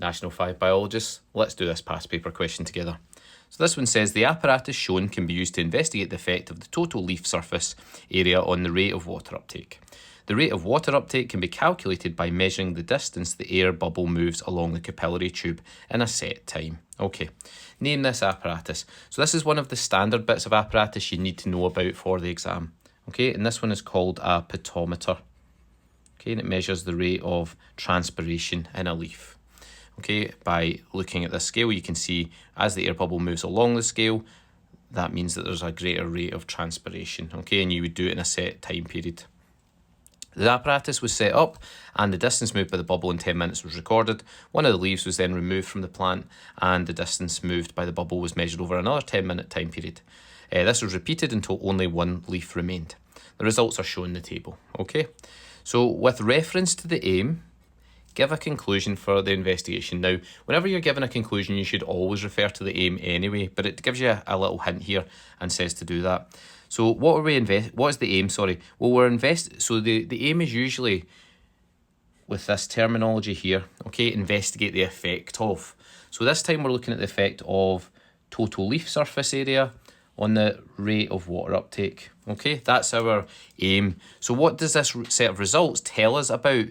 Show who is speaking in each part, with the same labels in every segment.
Speaker 1: National 5 biologists, let's do this past paper question together. So this one says the apparatus shown can be used to investigate the effect of the total leaf surface area on the rate of water uptake. The rate of water uptake can be calculated by measuring the distance the air bubble moves along the capillary tube in a set time. Okay, name this apparatus. So this is one of the standard bits of apparatus you need to know about for the exam. Okay, and this one is called a pitometer. Okay, and it measures the rate of transpiration in a leaf. Okay, by looking at this scale, you can see as the air bubble moves along the scale, that means that there's a greater rate of transpiration. Okay, and you would do it in a set time period. The apparatus was set up and the distance moved by the bubble in 10 minutes was recorded. One of the leaves was then removed from the plant and the distance moved by the bubble was measured over another 10-minute time period. This was repeated until only one leaf remained. The results are shown in the table. Okay, so with reference to the aim, give a conclusion for the investigation. Now, whenever you're given a conclusion, you should always refer to the aim anyway, but it gives you a little hint here and says to do that. So what is the aim, sorry? Well, so the aim is usually, with this terminology here, okay, investigate the effect of. So this time we're looking at the effect of total leaf surface area on the rate of water uptake. Okay, that's our aim. So what does this set of results tell us about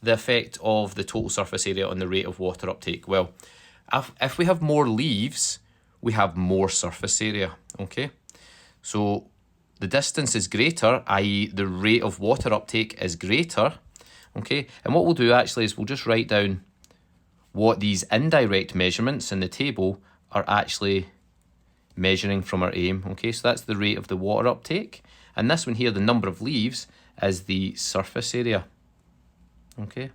Speaker 1: the effect of the total surface area on the rate of water uptake? Well, if we have more leaves, we have more surface area, okay? So the distance is greater, i.e. the rate of water uptake is greater, okay? And what we'll do actually is we'll just write down what these indirect measurements in the table are actually measuring from our aim, okay? So that's the rate of the water uptake. And this one here, the number of leaves, is the surface area. Okay,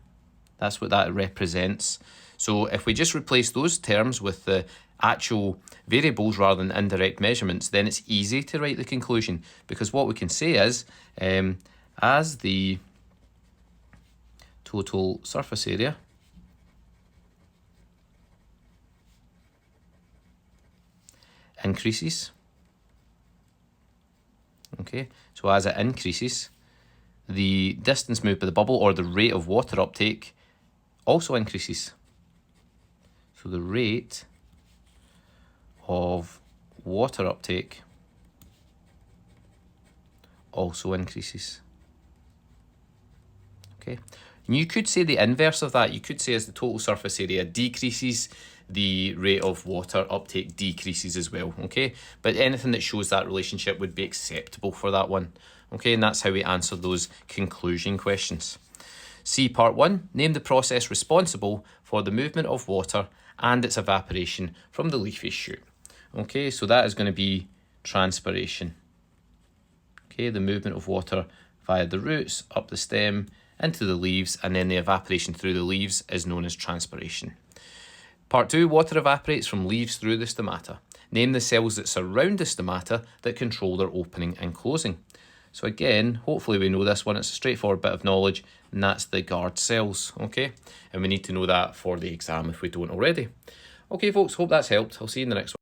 Speaker 1: that's what that represents. So if we just replace those terms with the actual variables rather than indirect measurements, then it's easy to write the conclusion, because what we can say is as the total surface area increases, okay, so as it increases, the distance moved by the bubble, or the rate of water uptake, also increases. So the rate of water uptake also increases. Okay, and you could say the inverse of that. You could say as the total surface area decreases, the rate of water uptake decreases as well, okay? But anything that shows that relationship would be acceptable for that one, okay? And that's how we answer those conclusion questions. C, part 1, name the process responsible for the movement of water and its evaporation from the leafy shoot. Okay, so that is going to be transpiration. Okay, the movement of water via the roots, up the stem, into the leaves, and then the evaporation through the leaves is known as transpiration. Part 2, water evaporates from leaves through the stomata. Name the cells that surround the stomata that control their opening and closing. So again, hopefully we know this one. It's a straightforward bit of knowledge, and that's the guard cells, okay? And we need to know that for the exam if we don't already. Okay, folks, hope that's helped. I'll see you in the next one.